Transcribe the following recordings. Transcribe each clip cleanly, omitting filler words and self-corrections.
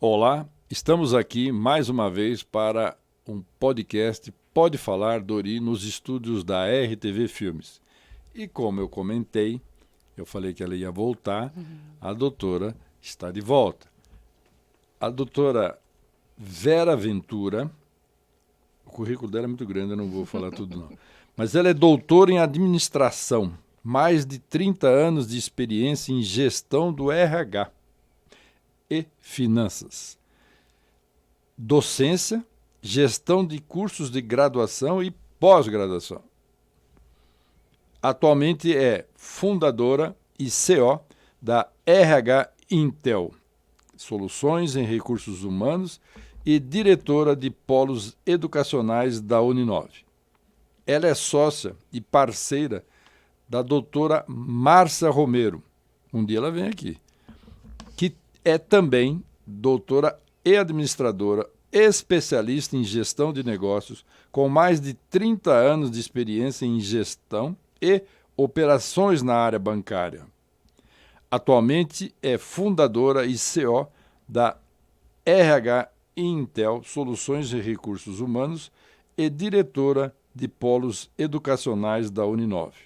Olá, estamos aqui mais uma vez para um podcast Pode Falar Dori nos estúdios da RTV Filmes. E como eu comentei, eu falei que ela ia voltar, a doutora está de volta. A doutora Vera Ventura, o currículo dela é muito grande, eu não vou falar tudo não, mas ela é doutora em administração, mais de 30 anos de experiência em gestão do RH e finanças, docência, gestão de cursos de graduação e pós-graduação. Atualmente é fundadora e CO da RH Intel, Soluções em Recursos Humanos, e diretora de polos educacionais da Uninove. Ela é sócia e parceira da doutora Márcia Romero, um dia ela vem aqui, que é também doutora e administradora, especialista em gestão de negócios, com mais de 30 anos de experiência em gestão e operações na área bancária. Atualmente é fundadora e CO da RH Intel, Soluções e Recursos Humanos, e diretora de polos educacionais da Uninove.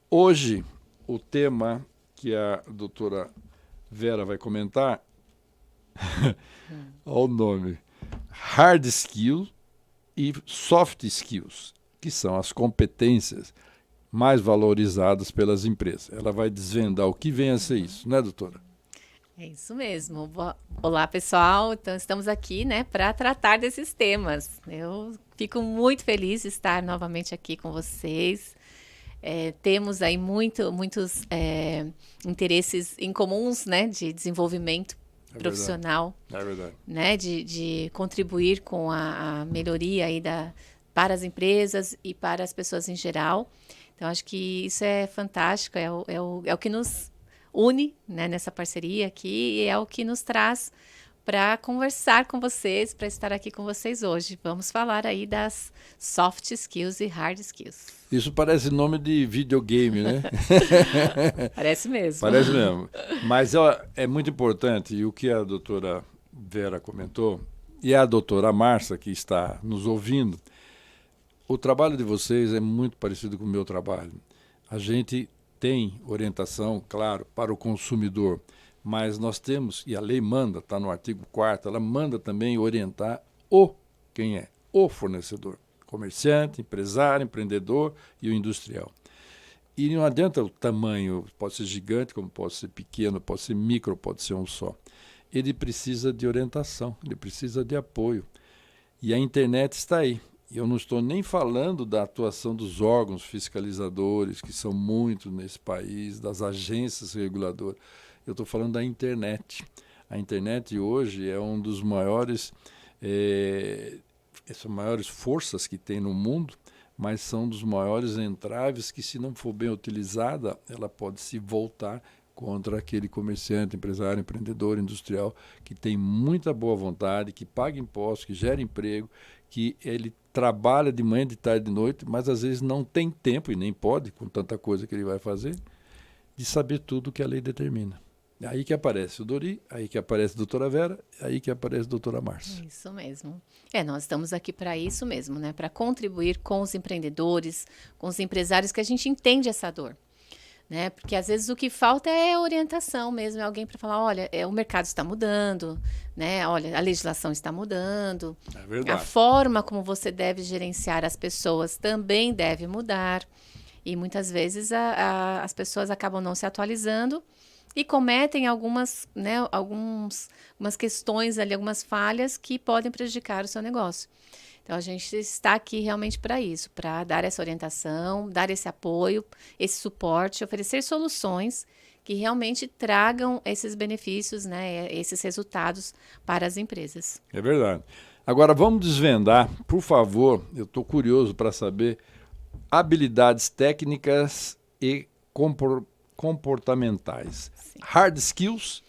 Hoje, o tema que a doutora Vera vai comentar, olha o nome, Hard Skills e Soft Skills, que são as competências mais valorizadas pelas empresas. Ela vai desvendar o que vem a ser isso, né, doutora? É isso mesmo. Olá, pessoal. Então, estamos aqui, né, para tratar desses temas. Eu fico muito feliz de estar novamente aqui com vocês. Temos aí muitos interesses em comuns, né, de desenvolvimento profissional, né, de contribuir com a melhoria aí para as empresas e para as pessoas em geral. Então, acho que isso é fantástico, é o que nos une, né, nessa parceria aqui, e é o que nos traz para conversar com vocês, para estar aqui com vocês hoje. Vamos falar aí das soft skills e hard skills. Isso parece nome de videogame, né? Parece mesmo. Parece mesmo. Mas é muito importante, e o que a doutora Vera comentou, e a doutora Márcia, que está nos ouvindo, o trabalho de vocês é muito parecido com o meu trabalho. A gente tem orientação, claro, para o consumidor, mas nós temos, e a lei manda, está no artigo 4º, ela manda também orientar quem é o fornecedor, comerciante, empresário, empreendedor e o industrial. E não adianta o tamanho, pode ser gigante, como pode ser pequeno, pode ser micro, pode ser um só. Ele precisa de orientação, ele precisa de apoio. E a internet está aí. Eu não estou nem falando da atuação dos órgãos fiscalizadores, que são muitos nesse país, das agências reguladoras. Eu estou falando da internet. A internet hoje é um dos maiores, essas maiores forças que tem no mundo, mas são dos maiores entraves que, se não for bem utilizada, ela pode se voltar contra aquele comerciante, empresário, empreendedor, industrial, que tem muita boa vontade, que paga impostos, que gera emprego, que ele trabalha de manhã, de tarde, de noite, mas às vezes não tem tempo, e nem pode, com tanta coisa que ele vai fazer, de saber tudo que a lei determina. É aí que aparece o Dori, aí que aparece a doutora Vera, aí que aparece a doutora Márcia. Isso mesmo. Nós estamos aqui para isso mesmo, né? Para contribuir com os empreendedores, com os empresários, que a gente entende essa dor. Né? Porque às vezes o que falta é orientação mesmo, é alguém para falar, olha, o mercado está mudando, né? Olha, a legislação está mudando, a forma como você deve gerenciar as pessoas também deve mudar, e muitas vezes as pessoas acabam não se atualizando e cometem algumas questões ali, algumas falhas que podem prejudicar o seu negócio. Então, a gente está aqui realmente para isso, para dar essa orientação, dar esse apoio, esse suporte, oferecer soluções que realmente tragam esses benefícios, né, esses resultados para as empresas. É verdade. Agora, vamos desvendar, por favor, eu estou curioso para saber, habilidades técnicas e comportamentais. Sim. Hard skills,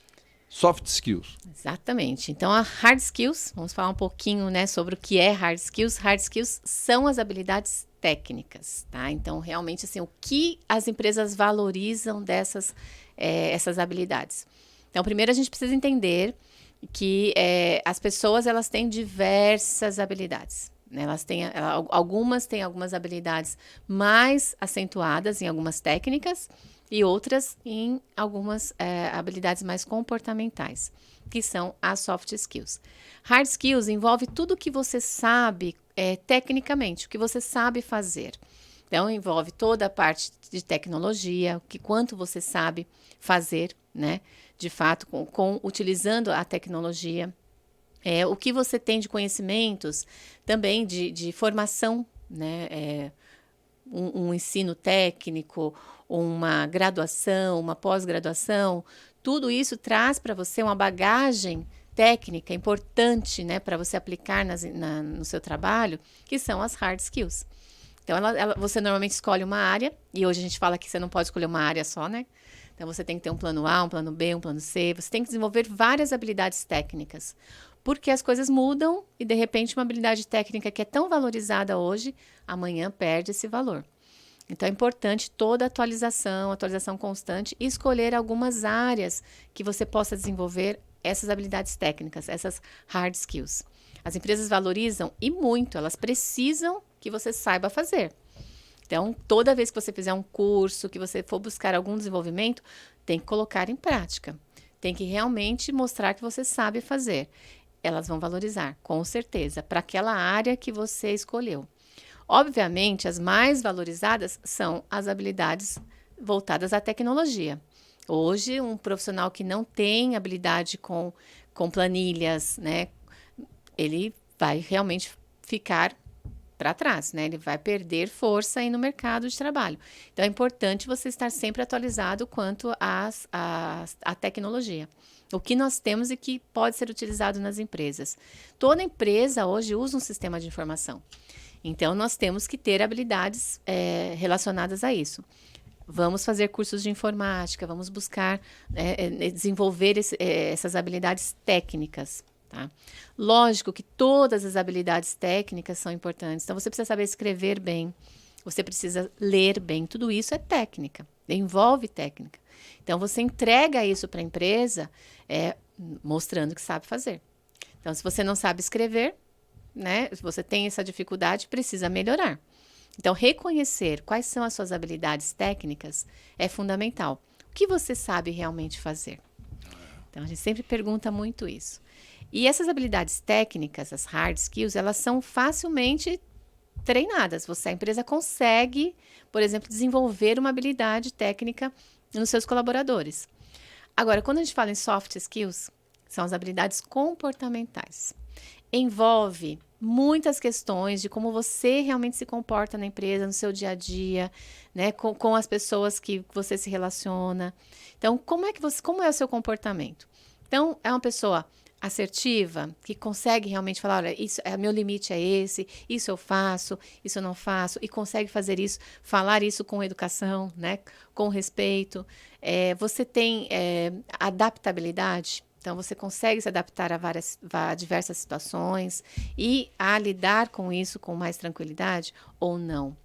Soft skills. Exatamente. Então, a hard skills, vamos falar um pouquinho, né, sobre o que é hard skills. Hard skills são as habilidades técnicas, tá? Então, realmente, assim, o que as empresas valorizam dessas essas habilidades. Então, primeiro a gente precisa entender que as pessoas, elas têm diversas habilidades, né? Algumas têm algumas habilidades mais acentuadas em algumas técnicas e outras em algumas habilidades mais comportamentais, que são as soft skills. Hard skills envolve tudo que você sabe tecnicamente, o que você sabe fazer. Então, envolve toda a parte de tecnologia, quanto você sabe fazer, né? De fato, utilizando a tecnologia. O que você tem de conhecimentos, também de formação, né? Um ensino técnico, uma graduação, uma pós-graduação, tudo isso traz para você uma bagagem técnica importante, né, para você aplicar no seu trabalho, que são as hard skills. Então, você normalmente escolhe uma área, e hoje a gente fala que você não pode escolher uma área só, né? Então, você tem que ter um plano A, um plano B, um plano C, você tem que desenvolver várias habilidades técnicas, porque as coisas mudam e, de repente, uma habilidade técnica que é tão valorizada hoje, amanhã perde esse valor. Então, é importante toda atualização constante e escolher algumas áreas que você possa desenvolver essas habilidades técnicas, essas hard skills. As empresas valorizam e muito, elas precisam que você saiba fazer. Então, toda vez que você fizer um curso, que você for buscar algum desenvolvimento, tem que colocar em prática. Tem que realmente mostrar que você sabe fazer. Elas vão valorizar, com certeza, para aquela área que você escolheu. Obviamente, as mais valorizadas são as habilidades voltadas à tecnologia. Hoje, um profissional que não tem habilidade com planilhas, né, ele vai realmente ficar para trás, né? Ele vai perder força aí no mercado de trabalho. Então, é importante você estar sempre atualizado quanto à tecnologia. O que nós temos e que pode ser utilizado nas empresas. Toda empresa hoje usa um sistema de informação. Então, nós temos que ter habilidades relacionadas a isso. Vamos fazer cursos de informática, vamos buscar desenvolver essas habilidades técnicas. Tá? Lógico que todas as habilidades técnicas são importantes. Então, você precisa saber escrever bem, você precisa ler bem. Tudo isso é técnica, envolve técnica. Então, você entrega isso para a empresa mostrando que sabe fazer. Então, se você não sabe escrever, né, se você tem essa dificuldade, precisa melhorar. Então, reconhecer quais são as suas habilidades técnicas é fundamental. O que você sabe realmente fazer? Então, a gente sempre pergunta muito isso. E essas habilidades técnicas, as hard skills, elas são facilmente treinadas. A empresa consegue, por exemplo, desenvolver uma habilidade técnica nos seus colaboradores. Agora, quando a gente fala em soft skills, são as habilidades comportamentais. Envolve muitas questões de como você realmente se comporta na empresa, no seu dia a dia, né, com as pessoas que você se relaciona. Então, como é o seu comportamento? Então, é uma pessoa assertiva, que consegue realmente falar, olha, meu limite é esse, isso eu faço, isso eu não faço, e consegue fazer isso, falar isso com educação, né, com respeito. Você tem adaptabilidade, então você consegue se adaptar a diversas situações e a lidar com isso com mais tranquilidade ou não.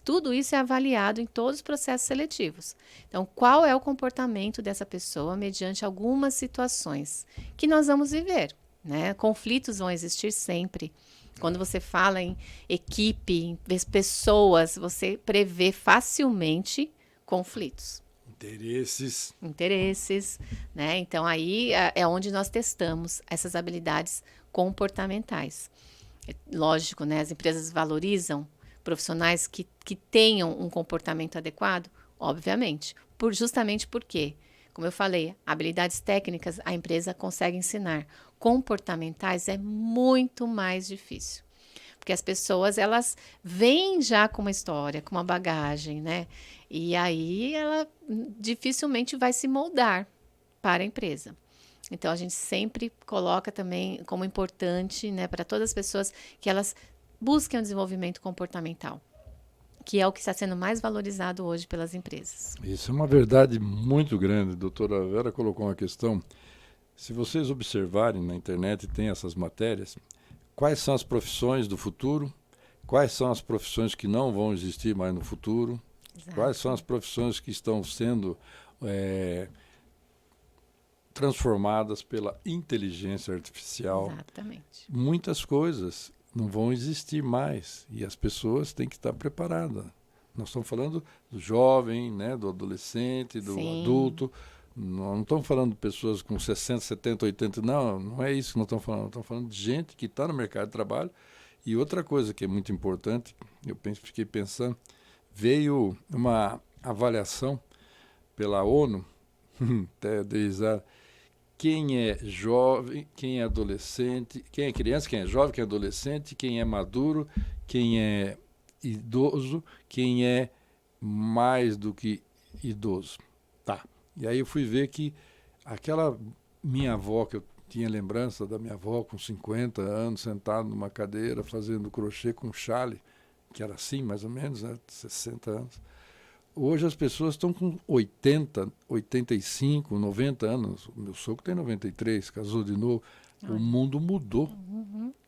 Tudo isso é avaliado em todos os processos seletivos. Então, qual é o comportamento dessa pessoa mediante algumas situações que nós vamos viver, né? Conflitos vão existir sempre. Quando você fala em equipe, em pessoas, você prevê facilmente conflitos. Interesses, né? Então, aí é onde nós testamos essas habilidades comportamentais. Lógico, né? As empresas valorizam profissionais que tenham um comportamento adequado, obviamente. Justamente porque, como eu falei, habilidades técnicas a empresa consegue ensinar. Comportamentais é muito mais difícil. Porque as pessoas, elas vêm já com uma história, com uma bagagem, né? E aí ela dificilmente vai se moldar para a empresa. Então, a gente sempre coloca também como importante, né, para todas as pessoas que elas busquem o desenvolvimento comportamental, que é o que está sendo mais valorizado hoje pelas empresas. Isso é uma verdade muito grande. A doutora Vera colocou uma questão. Se vocês observarem na internet, tem essas matérias, quais são as profissões do futuro, quais são as profissões que não vão existir mais no futuro, Exato. quais são as profissões que estão sendo transformadas pela inteligência artificial. Exatamente. Muitas coisas não vão existir mais e as pessoas têm que estar preparadas. Nós estamos falando do jovem, né, do adolescente, do Sim. adulto. Não estamos falando de pessoas com 60, 70, 80. Não é isso que nós estamos falando. Nós estamos falando de gente que está no mercado de trabalho. E outra coisa que é muito importante, fiquei pensando, veio uma avaliação pela ONU, quem é jovem, quem é adolescente, quem é criança, quem é jovem, quem é adolescente, quem é maduro, quem é idoso, quem é mais do que idoso. Tá. E aí eu fui ver que aquela minha avó, que eu tinha lembrança da minha avó com 50 anos, sentada numa cadeira, fazendo crochê com chale, que era assim, mais ou menos, né, 60 anos. Hoje as pessoas estão com 80, 85, 90 anos. O meu sogro tem 93, casou de novo. O mundo mudou.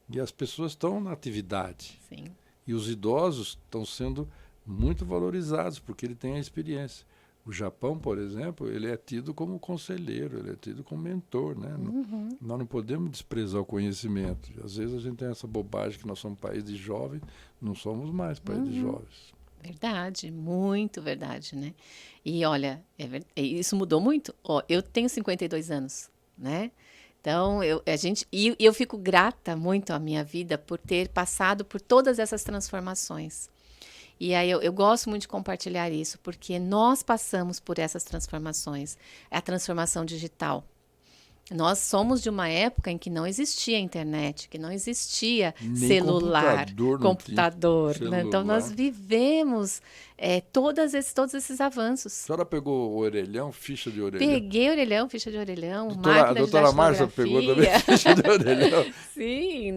E as pessoas estão na atividade. Sim. E os idosos estão sendo muito valorizados, porque ele tem a experiência. O Japão, por exemplo, ele é tido como conselheiro, ele é tido como mentor, né? Nós não podemos desprezar o conhecimento. Às vezes a gente tem essa bobagem que nós somos um país de jovens, não somos mais país de jovens. Verdade, muito verdade, né? E olha, isso mudou muito. Ó, eu tenho 52 anos, né? Então, eu fico grata muito à minha vida por ter passado por todas essas transformações. E aí eu gosto muito de compartilhar isso, porque nós passamos por essas transformações. É a transformação digital. Nós somos de uma época em que não existia internet, que não existia Nem celular, computador. Celular. Né? Então, nós vivemos todos esses avanços. A senhora pegou o orelhão, ficha de orelhão? Peguei orelhão, ficha de orelhão, A doutora Márcia pegou também ficha de orelhão? Sim,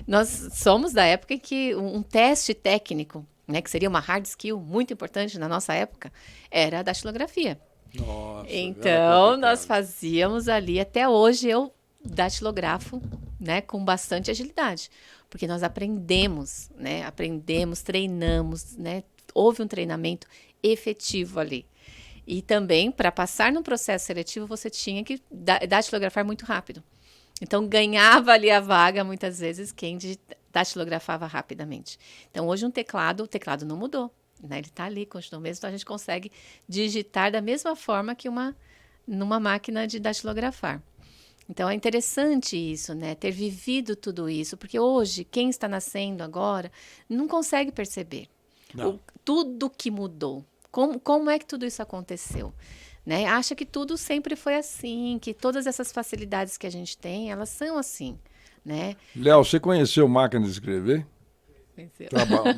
nós somos da época em que um teste técnico, né, que seria uma hard skill muito importante na nossa época, era a datilografia. Nossa, então, nós fazíamos ali, até hoje eu datilografo, né, com bastante agilidade, porque nós aprendemos, né, treinamos, né, houve um treinamento efetivo ali. E também, para passar no processo seletivo, você tinha que datilografar muito rápido. Então, ganhava ali a vaga, muitas vezes, quem datilografava rapidamente. Então, hoje o teclado não mudou. Né? Ele está ali, continua mesmo, então a gente consegue digitar da mesma forma que numa máquina de datilografar. Então, é interessante isso, né? Ter vivido tudo isso, porque hoje, quem está nascendo agora, não consegue perceber tudo que mudou. Como é que tudo isso aconteceu? Né? Acha que tudo sempre foi assim, que todas essas facilidades que a gente tem, elas são assim, né? Léo, você conheceu máquina de escrever? Conheceu.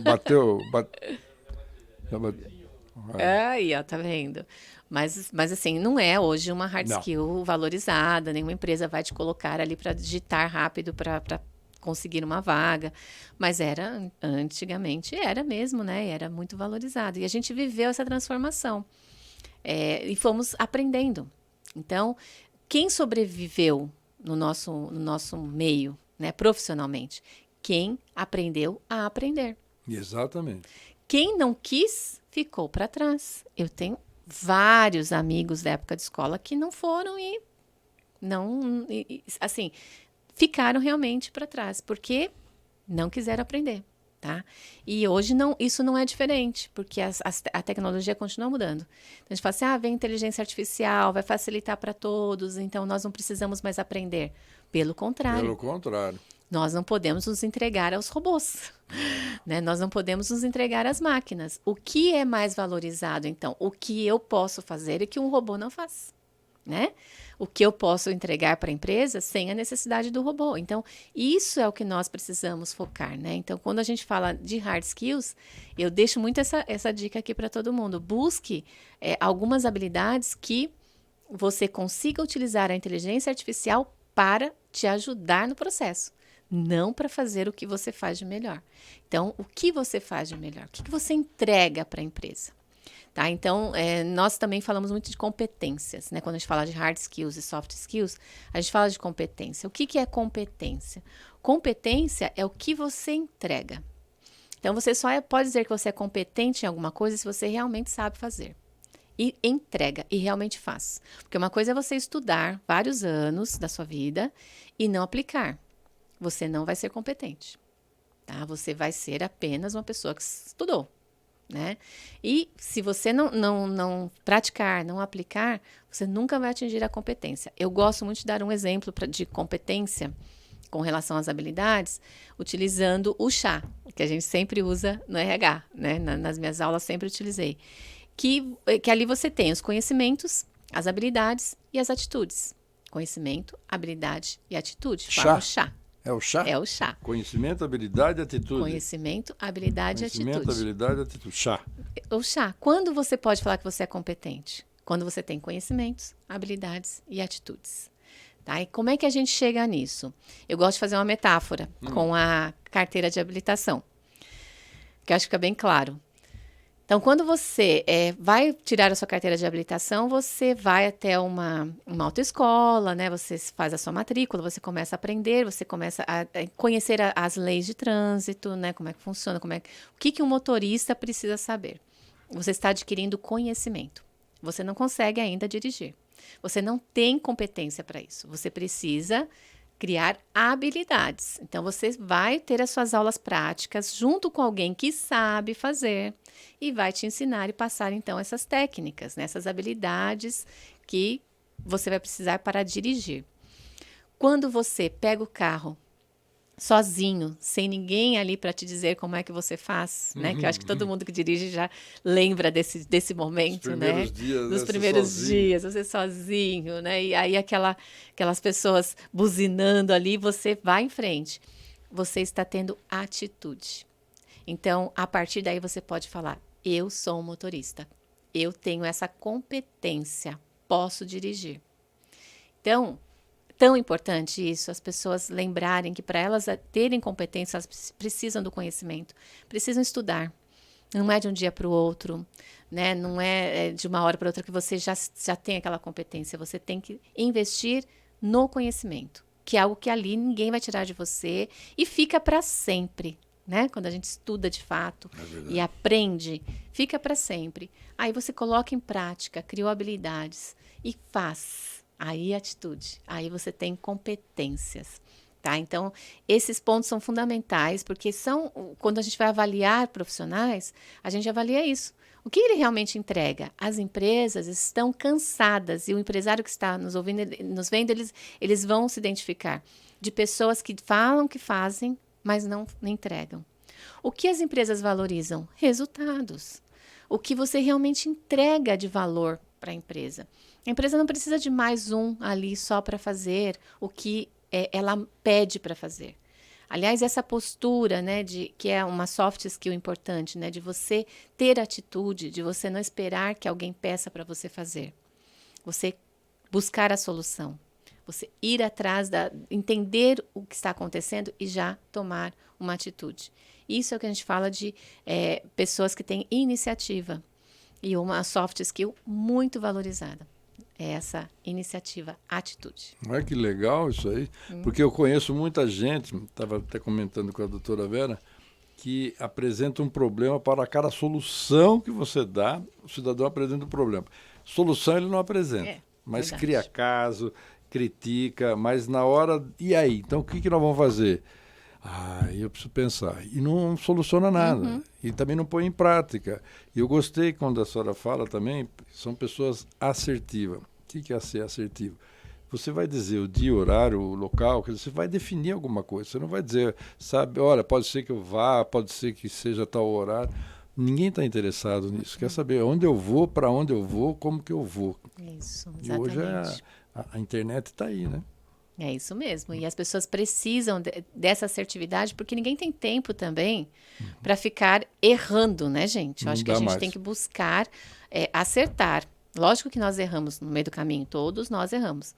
Bateu. Aí, ó, tá vendo? Mas assim, não é hoje uma hard skill valorizada, nenhuma empresa vai te colocar ali para digitar rápido para conseguir uma vaga, mas antigamente era mesmo, né? Era muito valorizado. E a gente viveu essa transformação e fomos aprendendo. Então, quem sobreviveu no nosso meio, né, profissionalmente? Quem aprendeu a aprender. Exatamente. Quem não quis, ficou para trás. Eu tenho vários amigos da época de escola que não foram assim, ficaram realmente para trás, porque não quiseram aprender, tá? E hoje isso não é diferente, porque a tecnologia continua mudando. Então, a gente fala assim, vem inteligência artificial, vai facilitar para todos, então nós não precisamos mais aprender. Pelo contrário. Pelo contrário. Nós não podemos nos entregar aos robôs, né? Nós não podemos nos entregar às máquinas. O que é mais valorizado, então? O que eu posso fazer e que um robô não faz, né? O que eu posso entregar para a empresa sem a necessidade do robô. Então, isso é o que nós precisamos focar, né? Então, quando a gente fala de hard skills, eu deixo muito essa dica aqui para todo mundo. Busque algumas habilidades que você consiga utilizar a inteligência artificial para te ajudar no processo. Não para fazer o que você faz de melhor. Então, o que você faz de melhor? O que você entrega para a empresa? Tá? Então, nós também falamos muito de competências, né? Quando a gente fala de hard skills e soft skills, a gente fala de competência. O que é competência? Competência é o que você entrega. Então, você só pode dizer que você é competente em alguma coisa se você realmente sabe fazer. E entrega, e realmente faz. Porque uma coisa é você estudar vários anos da sua vida e não aplicar. Você não vai ser competente. Tá? Você vai ser apenas uma pessoa que estudou. Né? E se você não praticar, não aplicar, você nunca vai atingir a competência. Eu gosto muito de dar um exemplo de competência com relação às habilidades, utilizando o chá, que a gente sempre usa no RH, né? Nas minhas aulas sempre utilizei. Que ali você tem os conhecimentos, as habilidades e as atitudes. Conhecimento, habilidade e atitude. Forma o chá. É o chá? É o chá. Conhecimento, habilidade e atitude. Conhecimento, habilidade e atitude. Conhecimento, habilidade e atitude. Chá. O chá. Quando você pode falar que você é competente? Quando você tem conhecimentos, habilidades e atitudes. Tá? E como é que a gente chega nisso? Eu gosto de fazer uma metáfora com a carteira de habilitação, que eu acho que fica bem claro. Então, quando você vai tirar a sua carteira de habilitação, você vai até uma autoescola, né? Você faz a sua matrícula, você começa a aprender, você começa a conhecer as leis de trânsito, né? Como é que funciona, o que um motorista precisa saber. Você está adquirindo conhecimento. Você não consegue ainda dirigir. Você não tem competência para isso. Você precisa criar habilidades. Então, você vai ter as suas aulas práticas junto com alguém que sabe fazer e vai te ensinar e passar, então, essas técnicas, né? Essas habilidades que você vai precisar para dirigir. Quando você pega o carro sozinho, sem ninguém ali para te dizer como é que você faz, né? Que eu acho que todo mundo que dirige já lembra desse momento, né? Nos primeiros dias, você sozinho, né? E aí aquelas pessoas buzinando ali, você vai em frente. Você está tendo atitude. Então, a partir daí você pode falar: eu sou um motorista. Eu tenho essa competência, posso dirigir. Então, tão importante isso, as pessoas lembrarem que para elas terem competência, elas precisam do conhecimento, precisam estudar. Não é de um dia para o outro, né? Não é de uma hora para outra que você já tem aquela competência. Você tem que investir no conhecimento, que é algo que ali ninguém vai tirar de você e fica para sempre. Né? Quando a gente estuda de fato e aprende, fica para sempre. Aí você coloca em prática, criou habilidades e faz. Aí atitude, aí você tem competências, tá? Então, esses pontos são fundamentais, porque quando a gente vai avaliar profissionais, a gente avalia isso. O que ele realmente entrega? As empresas estão cansadas, e o empresário que está nos ouvindo, nos vendo, eles vão se identificar de pessoas que falam que fazem, mas não entregam. O que as empresas valorizam? Resultados. O que você realmente entrega de valor para a empresa. A empresa não precisa de mais um ali só para fazer o que ela pede para fazer. Aliás, essa postura, né, que é uma soft skill importante, né, de você ter atitude, de você não esperar que alguém peça para você fazer. Você buscar a solução. Você ir atrás, entender o que está acontecendo e já tomar uma atitude. Isso é o que a gente fala de pessoas que têm iniciativa. E uma soft skill muito valorizada. É essa iniciativa, atitude. Olha que legal isso aí, porque eu conheço muita gente, estava até comentando com a doutora Vera, que apresenta um problema para cada solução que você dá, o cidadão apresenta um problema. Solução ele não apresenta, mas verdade. Cria caso, critica, mas na hora, e aí? Então o que nós vamos fazer? Eu preciso pensar. E não soluciona nada. E também não põe em prática. E eu gostei quando a senhora fala também, são pessoas assertivas. O que é ser assertivo? Você vai dizer o dia, o horário, o local, quer dizer, você vai definir alguma coisa. Você não vai dizer, sabe, olha, pode ser que eu vá, pode ser que seja tal horário. Ninguém está interessado nisso. Quer saber onde eu vou, para onde eu vou, como que eu vou. Isso, exatamente. E hoje a internet está aí, né? É isso mesmo. E as pessoas precisam dessa assertividade, porque ninguém tem tempo também para ficar errando, né, gente? Eu acho que a gente tem que buscar acertar. Lógico que nós erramos no meio do caminho, todos nós erramos.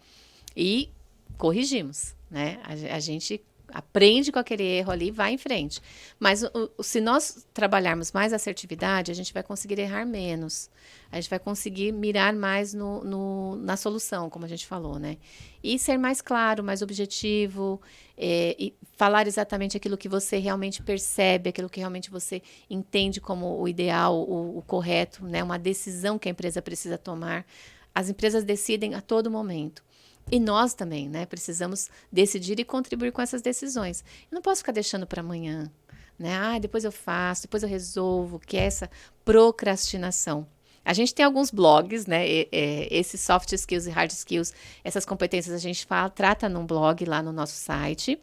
E corrigimos, né? A gente aprende com aquele erro ali e vai em frente. Mas se nós trabalharmos mais assertividade, a gente vai conseguir errar menos. A gente vai conseguir mirar mais na solução, como a gente falou, né? E ser mais claro, mais objetivo, e falar exatamente aquilo que você realmente percebe, aquilo que realmente você entende como o ideal, o correto, né? Uma decisão que a empresa precisa tomar. As empresas decidem a todo momento. E nós também, né? Precisamos decidir e contribuir com essas decisões. Eu não posso ficar deixando para amanhã, né? Depois eu faço, depois eu resolvo, que é essa procrastinação. A gente tem alguns blogs, né? Esses soft skills e hard skills, essas competências a gente trata num blog lá no nosso site.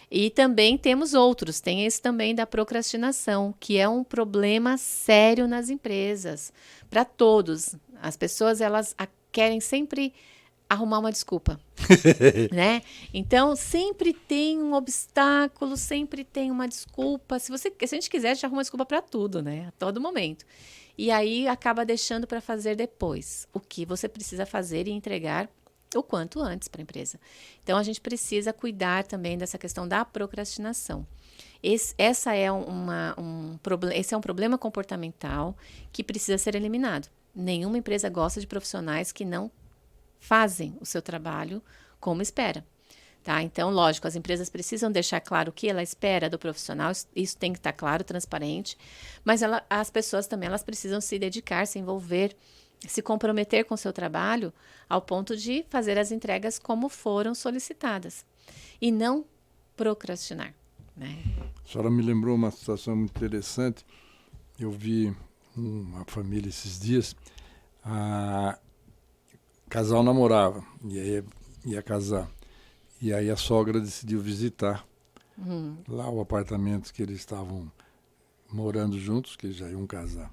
E também temos outros. Tem esse também da procrastinação, que é um problema sério nas empresas. Para todos. As pessoas, elas querem sempre arrumar uma desculpa, né? Então, sempre tem um obstáculo, sempre tem uma desculpa. Se a gente quiser, a gente arruma desculpa para tudo, né? A todo momento. E aí, acaba deixando para fazer depois o que você precisa fazer e entregar o quanto antes para a empresa. Então, a gente precisa cuidar também dessa questão da procrastinação. Esse é um problema comportamental que precisa ser eliminado. Nenhuma empresa gosta de profissionais que não fazem o seu trabalho como espera. Tá? Então, lógico, as empresas precisam deixar claro o que ela espera do profissional, isso tem que estar claro, transparente, mas as pessoas também elas precisam se dedicar, se envolver, se comprometer com o seu trabalho ao ponto de fazer as entregas como foram solicitadas e não procrastinar. Né? A senhora me lembrou uma situação muito interessante. Eu vi uma família esses dias, casal namorava, e aí ia casar. E aí a sogra decidiu visitar lá o apartamento que eles estavam morando juntos, que já iam casar.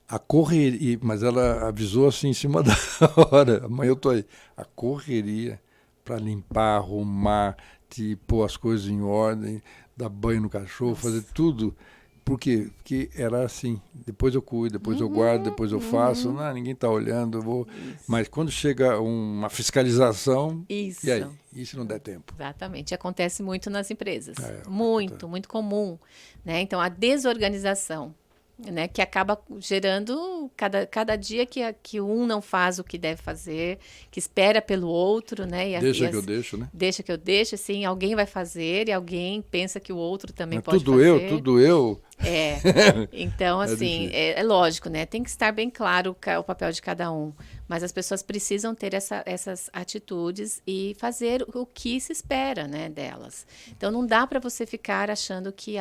A correria, mas ela avisou assim em cima da hora, amanhã eu tô aí. A correria para limpar, arrumar, pôr as coisas em ordem, dar banho no cachorro, Nossa. Fazer tudo. Por quê? Porque era assim, depois eu cuido, depois eu guardo, depois eu faço, ninguém está olhando, eu vou. Isso. Mas quando chega uma fiscalização, Isso. E aí? E se não der tempo? Exatamente, acontece muito nas empresas, muito comum, né? Então, a desorganização, né, que acaba gerando cada dia que um não faz o que deve fazer, que espera pelo outro, né? Deixa que eu deixo, né? Deixa que eu deixo, assim, alguém vai fazer e alguém pensa que o outro também pode fazer. Tudo eu. Então, assim, é lógico, né? Tem que estar bem claro o papel de cada um, mas as pessoas precisam ter essas atitudes e fazer o que se espera, né, delas. Então, não dá para você ficar achando que,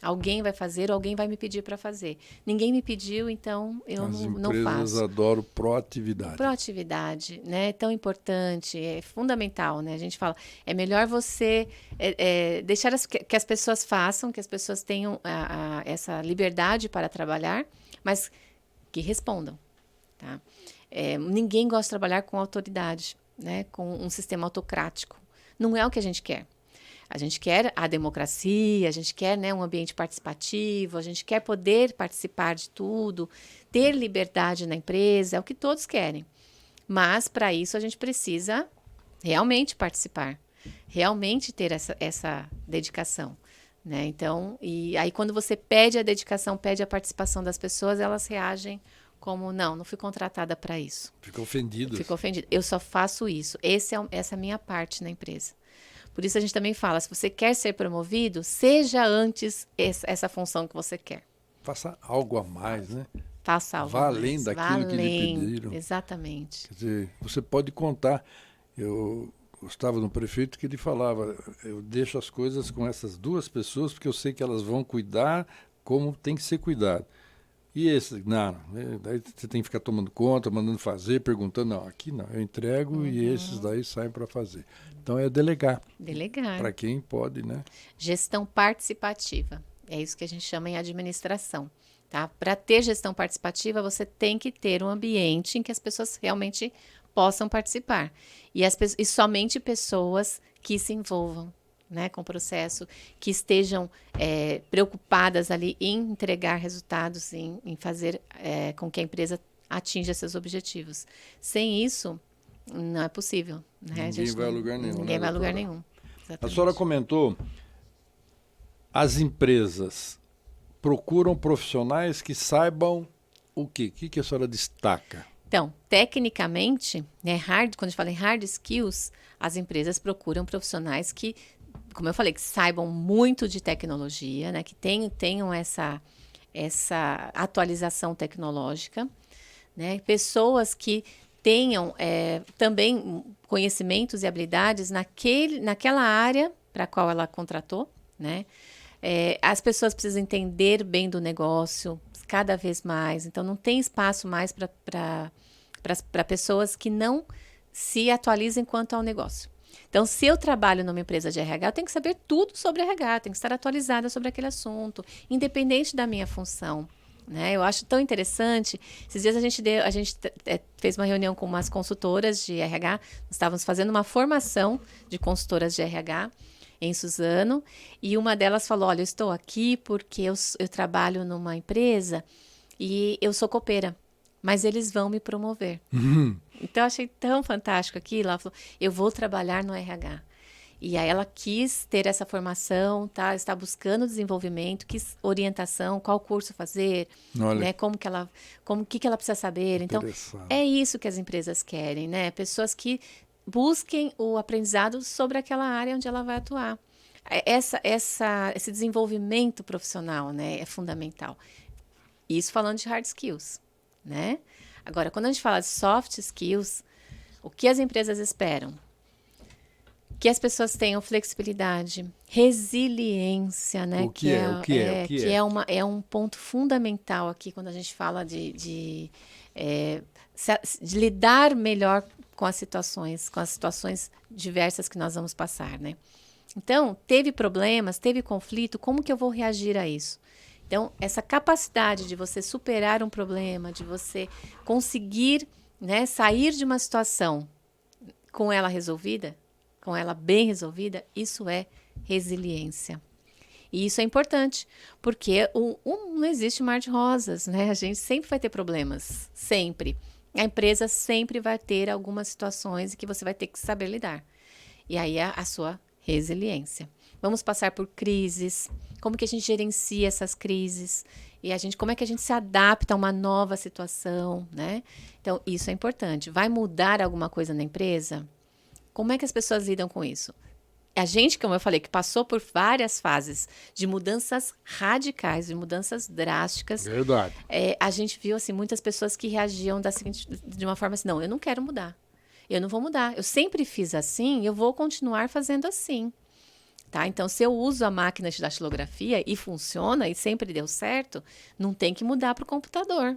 alguém vai fazer ou alguém vai me pedir para fazer. Ninguém me pediu, então eu não faço. As empresas adoram proatividade. Proatividade, né? É tão importante, é fundamental, né? A gente fala, é melhor você deixar que as pessoas façam, que as pessoas tenham essa liberdade para trabalhar, mas que respondam, tá? Ninguém gosta de trabalhar com autoridade, né? Com um sistema autocrático. Não é o que a gente quer. A gente quer a democracia, a gente quer, né, um ambiente participativo, a gente quer poder participar de tudo, ter liberdade na empresa, é o que todos querem. Mas, para isso, a gente precisa realmente participar, realmente ter essa dedicação. Né? Então, e aí quando você pede a dedicação, pede a participação das pessoas, elas reagem como, não fui contratada para isso. Fica ofendido. Eu só faço isso. Essa é a minha parte na empresa. Por isso a gente também fala, se você quer ser promovido, seja antes essa função que você quer. Faça algo a mais, né? Faça algo Vá além daquilo que lhe pediram. Exatamente. Quer dizer, você pode contar. Eu gostava de um prefeito que ele falava, eu deixo as coisas com essas duas pessoas porque eu sei que elas vão cuidar como tem que ser cuidado. E esse, daí você tem que ficar tomando conta, mandando fazer, perguntando, não, aqui não, eu entrego e esses daí saem para fazer. Então é delegar. Delegar. Para quem pode, né? Gestão participativa, é isso que a gente chama em administração. Tá? Para ter gestão participativa, você tem que ter um ambiente em que as pessoas realmente possam participar. E somente pessoas que se envolvam, né, com o processo, que estejam preocupadas ali em entregar resultados, em fazer com que a empresa atinja seus objetivos. Sem isso, não é possível. Né? Ninguém vai a lugar nenhum. Ninguém vai a lugar nenhum. A senhora comentou, as empresas procuram profissionais que saibam o quê? O que a senhora destaca? Então, tecnicamente, né, quando a gente fala em hard skills, as empresas procuram profissionais que, como eu falei, que saibam muito de tecnologia, né, que tenham essa atualização tecnológica, né, pessoas que tenham também conhecimentos e habilidades naquela área para a qual ela contratou, né? As pessoas precisam entender bem do negócio cada vez mais, então não tem espaço mais para pessoas que não se atualizem quanto ao negócio. Então, se eu trabalho numa empresa de RH, eu tenho que saber tudo sobre RH, tenho que estar atualizada sobre aquele assunto, independente da minha função. Né? Eu acho tão interessante. Esses dias a gente fez uma reunião com umas consultoras de RH, nós estávamos fazendo uma formação de consultoras de RH em Suzano, e uma delas falou, olha, eu estou aqui porque eu trabalho numa empresa e eu sou copeira, mas eles vão me promover. Então, eu achei tão fantástico aquilo. Ela falou, eu vou trabalhar no RH. E aí ela quis ter essa formação, tá? Está buscando desenvolvimento, quis orientação, qual curso fazer, né? O que ela precisa saber. Então, é isso que as empresas querem, né? Pessoas que busquem o aprendizado sobre aquela área onde ela vai atuar. Esse desenvolvimento profissional, né, é fundamental. Isso falando de hard skills, né? Agora, quando a gente fala de soft skills, o que as empresas esperam? Que as pessoas tenham flexibilidade, resiliência, né? Que é um ponto fundamental aqui quando a gente fala de lidar melhor com as situações diversas que nós vamos passar, né? Então, teve problemas, teve conflito, como que eu vou reagir a isso? Então, essa capacidade de você superar um problema, de você conseguir, né, sair de uma situação com ela resolvida, com ela bem resolvida, isso é resiliência. E isso é importante, porque não existe mar de rosas, né? A gente sempre vai ter problemas, sempre. A empresa sempre vai ter algumas situações em que você vai ter que saber lidar. E aí é a sua resiliência. Vamos passar por crises, como que a gente gerencia essas crises, e como é que a gente se adapta a uma nova situação, né? Então, isso é importante. Vai mudar alguma coisa na empresa? Como é que as pessoas lidam com isso? A gente, como eu falei, que passou por várias fases de mudanças radicais, de mudanças drásticas. Verdade. A gente viu assim, muitas pessoas que reagiam de uma forma assim, não, eu não quero mudar. Eu não vou mudar. Eu sempre fiz assim, eu vou continuar fazendo assim. Tá? Então, se eu uso a máquina de datilografia e funciona e sempre deu certo, não tem que mudar para o computador.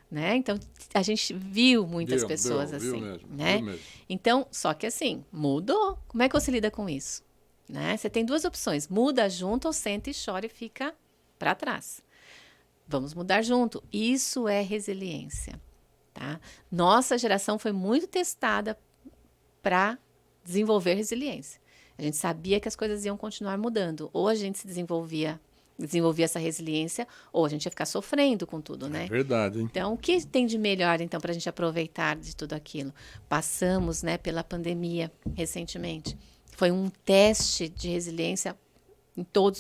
Né? Então, a gente viu muitas pessoas assim. Viu mesmo, né? viu mesmo. Então, só que assim, mudou. Como é que você lida com isso? Né? Você tem duas opções. Muda junto ou senta e chora e fica para trás. Vamos mudar junto. Isso é resiliência. Tá? Nossa geração foi muito testada para desenvolver resiliência. A gente sabia que as coisas iam continuar mudando. Ou a gente se desenvolvia essa resiliência, ou a gente ia ficar sofrendo com tudo, né? É verdade, hein? Então, o que tem de melhor, então, para a gente aproveitar de tudo aquilo? Passamos, né, pela pandemia recentemente. Foi um teste de resiliência em todo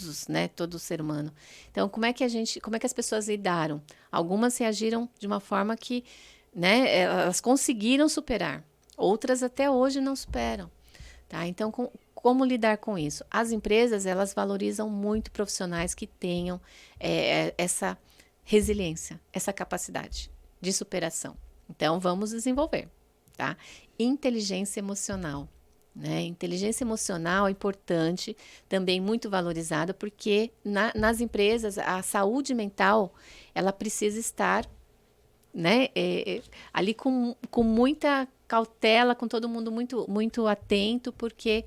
ser humano. Então, como é que as pessoas lidaram? Algumas reagiram de uma forma que, né, elas conseguiram superar. Outras até hoje não superam. Tá? Então, como lidar com isso? As empresas, elas valorizam muito profissionais que tenham essa resiliência, essa capacidade de superação. Então, vamos desenvolver. Tá? Inteligência emocional. Né? Inteligência emocional é importante, também muito valorizada, porque nas empresas, a saúde mental, ela precisa estar, né, ali com muita cautela, com todo mundo muito, muito atento, porque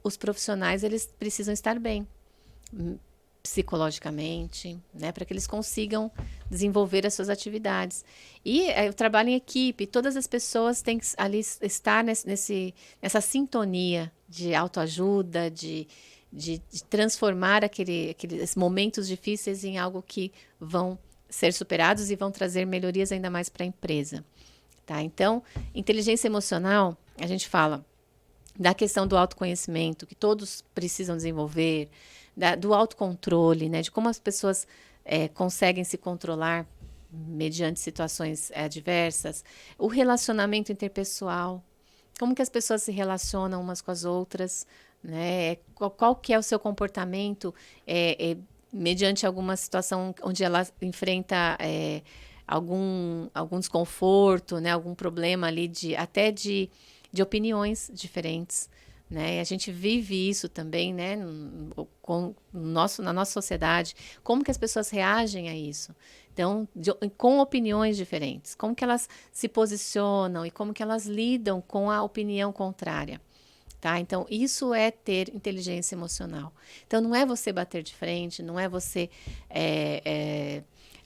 os profissionais, eles precisam estar bem psicologicamente, né, para que eles consigam desenvolver as suas atividades. E o trabalho em equipe, todas as pessoas têm que ali estar nessa sintonia de autoajuda, de transformar aqueles momentos difíceis em algo que vão ser superados e vão trazer melhorias ainda mais para a empresa. Tá? Então, inteligência emocional, a gente fala da questão do autoconhecimento, que todos precisam desenvolver, do autocontrole, né, de como as pessoas conseguem se controlar mediante situações adversas, o relacionamento interpessoal, como que as pessoas se relacionam umas com as outras, né, qual que é o seu comportamento mediante alguma situação onde ela enfrenta algum desconforto, né, algum problema ali até de opiniões diferentes, né? A gente vive isso também, né, na nossa sociedade, como que as pessoas reagem a isso. Então, com opiniões diferentes, como que elas se posicionam e como que elas lidam com a opinião contrária. Tá? Então, isso é ter inteligência emocional. Então, não é você bater de frente, não é você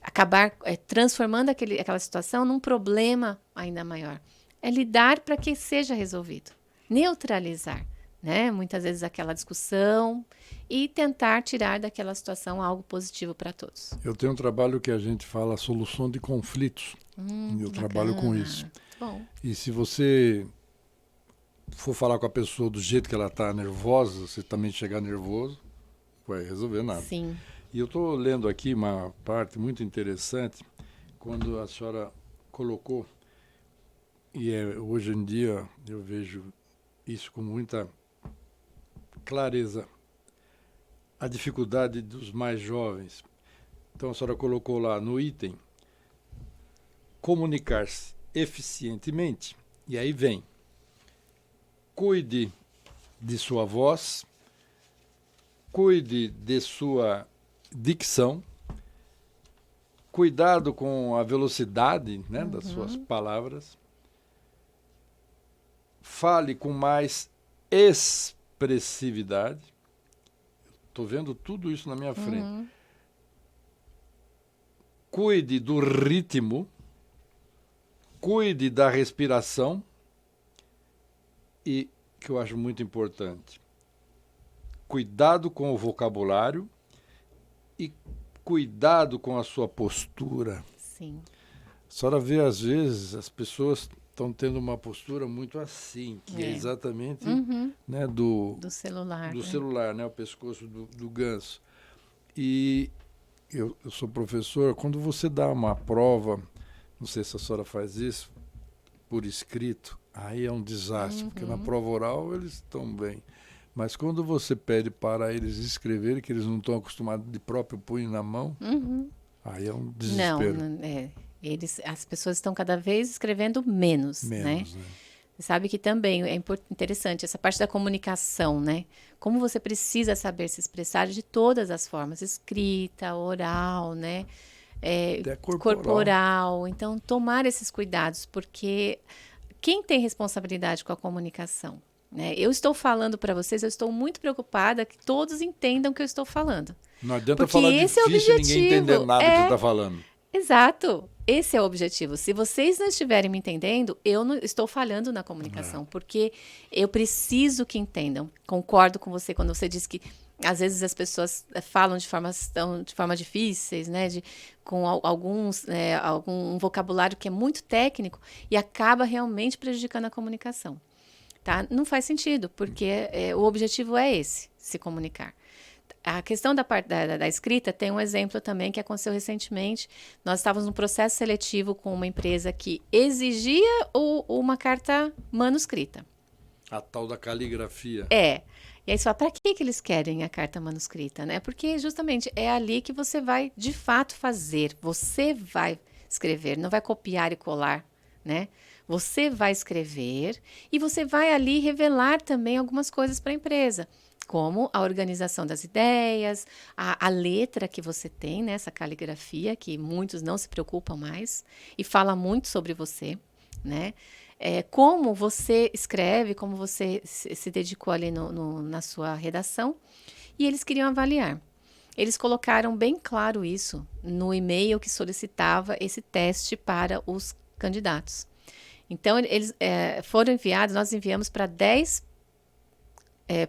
acabar transformando aquela situação num problema ainda maior. É lidar para que seja resolvido. Neutralizar, né? Muitas vezes aquela discussão e tentar tirar daquela situação algo positivo para todos. Eu tenho um trabalho que a gente fala solução de conflitos. Eu trabalho com isso. Bom. E se você for falar com a pessoa do jeito que ela está nervosa, você também chegar nervoso, vai resolver nada. Sim. E eu estou lendo aqui uma parte muito interessante, quando a senhora colocou, e hoje em dia eu vejo isso com muita clareza, a dificuldade dos mais jovens. Então a senhora colocou lá no item, comunicar-se eficientemente, e aí vem, cuide de sua voz, cuide de sua dicção, cuidado com a velocidade, né, das suas palavras, fale com mais expressividade. Estou vendo tudo isso na minha frente. Cuide do ritmo, cuide da respiração e, que eu acho muito importante, cuidado com o vocabulário e cuidado com a sua postura. Sim. A senhora vê, às vezes, as pessoas estão tendo uma postura muito assim, que é exatamente né, do celular. celular, né, o pescoço do ganso. E eu sou professor, quando você dá uma prova, não sei se a senhora faz isso, por escrito, aí é um desastre, porque na prova oral eles estão bem. Mas quando você pede para eles escreverem, que eles não estão acostumados de próprio punho na mão, aí é um desespero. As pessoas estão cada vez escrevendo menos, né? Você sabe que também é interessante essa parte da comunicação, né? Como você precisa saber se expressar de todas as formas, escrita, oral, né? Corporal. Então, tomar esses cuidados, porque quem tem responsabilidade com a comunicação? Né? Eu estou falando para vocês, eu estou muito preocupada que todos entendam o que eu estou falando. Não adianta porque falar esse difícil é o e ninguém entender nada que você está falando. Exato. Esse é o objetivo. Se vocês não estiverem me entendendo, eu não estou falhando na comunicação, porque eu preciso que entendam. Concordo com você quando você diz que às vezes as pessoas falam de forma difíceis, né? Com algum vocabulário que é muito técnico e acaba realmente prejudicando a comunicação. Tá? Não faz sentido, porque o objetivo é esse, se comunicar. A questão da parte da escrita tem um exemplo também que aconteceu recentemente. Nós estávamos num processo seletivo com uma empresa que exigia uma carta manuscrita. A tal da caligrafia. E aí você fala, para que eles querem a carta manuscrita? Né? Porque justamente é ali que você vai, de fato, fazer. Você vai escrever, não vai copiar e colar, né? Você vai escrever e você vai ali revelar também algumas coisas para a empresa, como a organização das ideias, a letra que você tem, né, essa caligrafia, que muitos não se preocupam mais e fala muito sobre você, né? Como você escreve, como você se dedicou ali na sua redação, e eles queriam avaliar. Eles colocaram bem claro isso no e-mail que solicitava esse teste para os candidatos. Então, eles foram enviados, nós enviamos para 10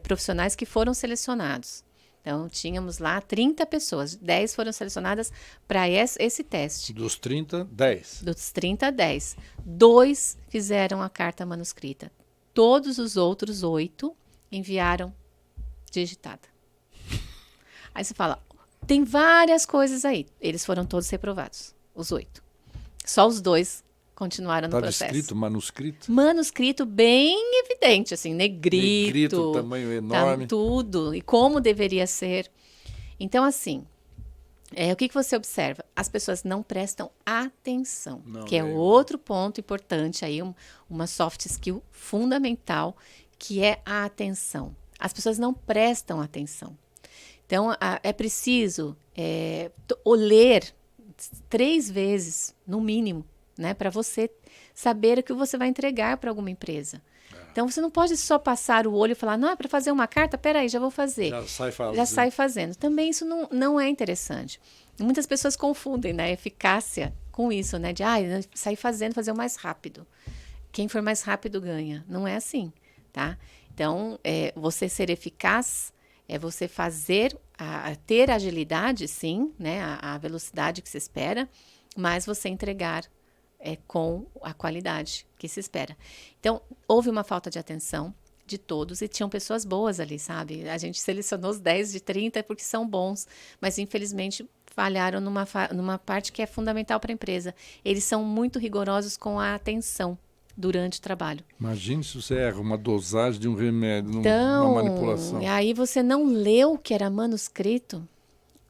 profissionais que foram selecionados. Então, tínhamos lá 30 pessoas, 10 foram selecionadas para esse teste. Dos 30, 10. Dos 30, 10. 2 fizeram a carta manuscrita. Todos os outros 8 enviaram digitada. Aí você fala, tem várias coisas aí. Eles foram todos reprovados, os 8. Só os 2 continuaram no processo. Estava escrito, manuscrito? Manuscrito bem evidente, assim, negrito. Negrito, tamanho enorme. Tá, tudo, e como deveria ser. Então, assim, o que você observa? As pessoas não prestam atenção, que é outro ponto importante aí, uma soft skill fundamental, que é a atenção. As pessoas não prestam atenção. Então, é preciso ler 3 vezes, no mínimo, né, para você saber o que você vai entregar para alguma empresa. Então, você não pode só passar o olho e falar, não, é para fazer uma carta? Peraí, já vou fazer. Já sai fazendo. Também isso não é interessante. Muitas pessoas confundem, né, eficácia com isso, né, de sair fazendo, fazer o mais rápido. Quem for mais rápido ganha. Não é assim, tá? Então, você ser eficaz é você fazer, ter agilidade, sim, né, a velocidade que se espera, mas você entregar com a qualidade que se espera. Então, houve uma falta de atenção de todos e tinham pessoas boas ali, sabe? A gente selecionou os 10 de 30 porque são bons, mas infelizmente falharam numa parte que é fundamental para a empresa. Eles são muito rigorosos com a atenção durante o trabalho. Imagine se você erra uma dosagem de um remédio, uma manipulação. E aí você não leu o que era manuscrito,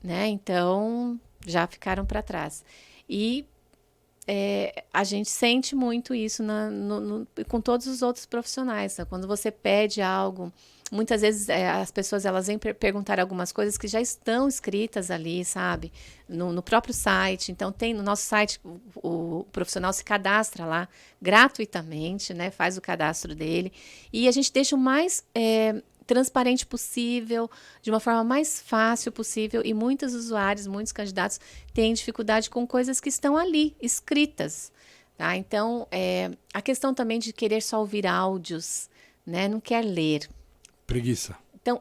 né? Então, já ficaram para trás. E a gente sente muito isso com todos os outros profissionais. Tá? Quando você pede algo, muitas vezes as pessoas elas vêm perguntar algumas coisas que já estão escritas ali, sabe? No próprio site. Então, no nosso site, o profissional se cadastra lá gratuitamente, né? Faz o cadastro dele. E a gente deixa o mais transparente possível, de uma forma mais fácil possível, e muitos usuários, muitos candidatos têm dificuldade com coisas que estão ali, escritas. Tá? Então, a questão também de querer só ouvir áudios, né? Não quer ler. Preguiça. Então,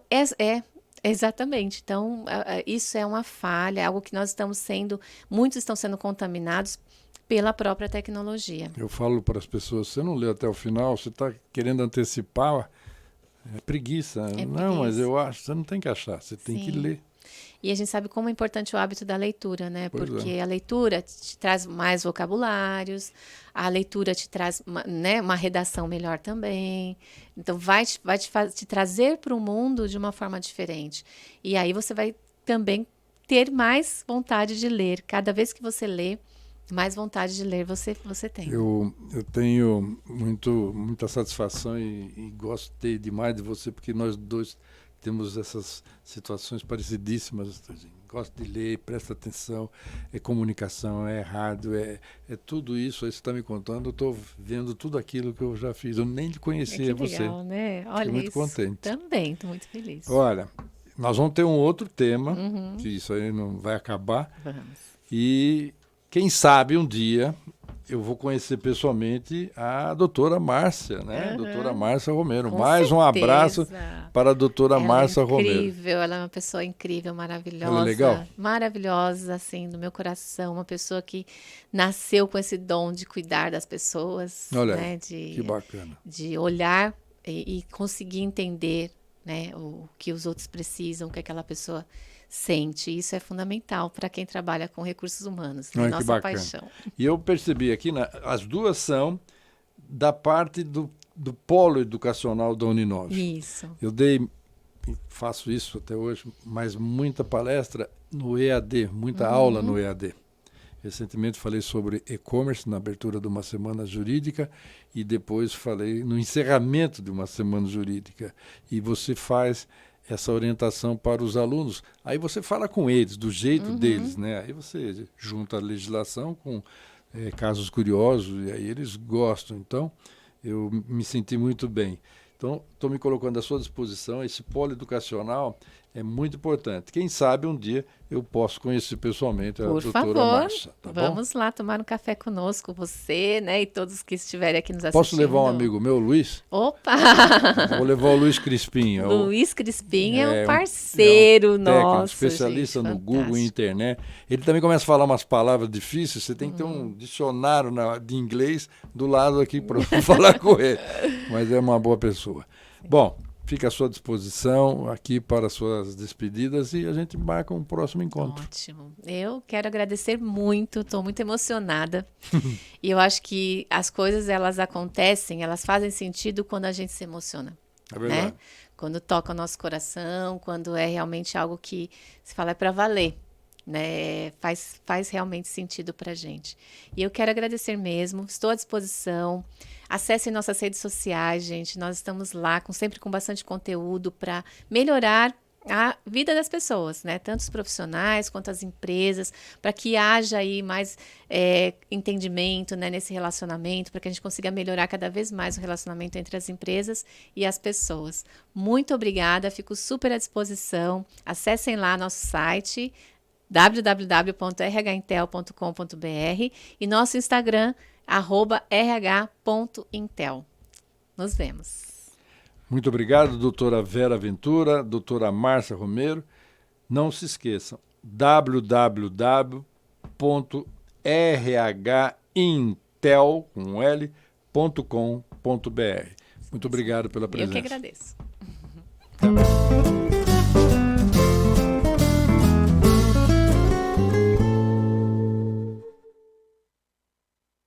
exatamente. Então, isso é uma falha, algo que muitos estão sendo contaminados pela própria tecnologia. Eu falo para as pessoas, você não lê até o final, você está querendo antecipar. É preguiça. Não, mas eu acho, você não tem que achar, você tem que ler. E a gente sabe como é importante o hábito da leitura, né? Pois a leitura te traz mais vocabulários, a leitura te traz uma redação melhor também. Então, vai te trazer para o mundo de uma forma diferente. E aí você vai também ter mais vontade de ler. Cada vez que você lê, mais vontade de ler você tem. Eu tenho muita satisfação e gostei demais de você, porque nós dois temos essas situações parecidíssimas. Gosto de ler, presta atenção, é comunicação, é rádio, é tudo isso aí você está me contando. Eu estou vendo tudo aquilo que eu já fiz. Eu nem conhecia que legal, você. Né? Olha, Fiquei muito contente. Também, estou muito feliz. Olha, nós vamos ter um outro tema, que isso aí não vai acabar. Vamos. E quem sabe um dia eu vou conhecer pessoalmente a doutora Márcia, né? Doutora Márcia Romero. Com Mais um certeza. abraço para a doutora Márcia Romero. Incrível, ela é uma pessoa incrível, maravilhosa. Ela é legal? Maravilhosa, assim, do meu coração. Uma pessoa que nasceu com esse dom de cuidar das pessoas. Olha né? aí, que bacana. De olhar e conseguir entender, né, o que os outros precisam, o que aquela pessoa sente. Isso é fundamental para quem trabalha com recursos humanos. É nossa paixão. E eu percebi aqui, as duas são da parte do polo educacional da Uninove. Isso. Eu faço isso até hoje, mas muita palestra no EAD, muita aula no EAD. Recentemente falei sobre e-commerce na abertura de uma semana jurídica e depois falei no encerramento de uma semana jurídica. E você faz essa orientação para os alunos. Aí você fala com eles, do jeito deles, né? Aí você junta a legislação com casos curiosos e aí eles gostam. Então, eu me senti muito bem. Então, estou me colocando à sua disposição. Esse polo educacional É muito importante. Quem sabe um dia eu posso conhecer pessoalmente a Por doutora favor, Márcia. Tá bom? vamos lá tomar um café conosco, você, né, e todos que estiverem aqui nos assistindo. Posso levar um amigo meu, Luiz? Opa! Vou levar o Luiz Crispim. Luiz Crispim é um um parceiro técnico, nosso, especialista gente, no Google e fantástico. internet. Ele também começa a falar umas palavras difíceis, você tem que ter um dicionário de inglês do lado aqui para falar com ele. Mas é uma boa pessoa. Bom, fica à sua disposição aqui para as suas despedidas e a gente marca um próximo encontro. Ótimo. Eu quero agradecer muito, estou muito emocionada. E eu acho que as coisas, elas acontecem, elas fazem sentido quando a gente se emociona. É verdade. Né? Quando toca o nosso coração, quando é realmente algo que se fala é para valer. Né? Faz realmente sentido para a gente. E eu quero agradecer mesmo, estou à disposição. Acessem nossas redes sociais, gente. Nós estamos lá sempre com bastante conteúdo para melhorar a vida das pessoas, né? Tanto os profissionais quanto as empresas, para que haja aí mais entendimento, né, nesse relacionamento, para que a gente consiga melhorar cada vez mais o relacionamento entre as empresas e as pessoas. Muito obrigada, fico super à disposição. Acessem lá nosso site www.rhintel.com.br e nosso Instagram @rh.intel. Nos vemos. Muito obrigado, doutora Vera Ventura, doutora Márcia Romero. Não se esqueçam, www.rhintel.com.br. Muito obrigado pela presença. Eu que agradeço. Tá bem.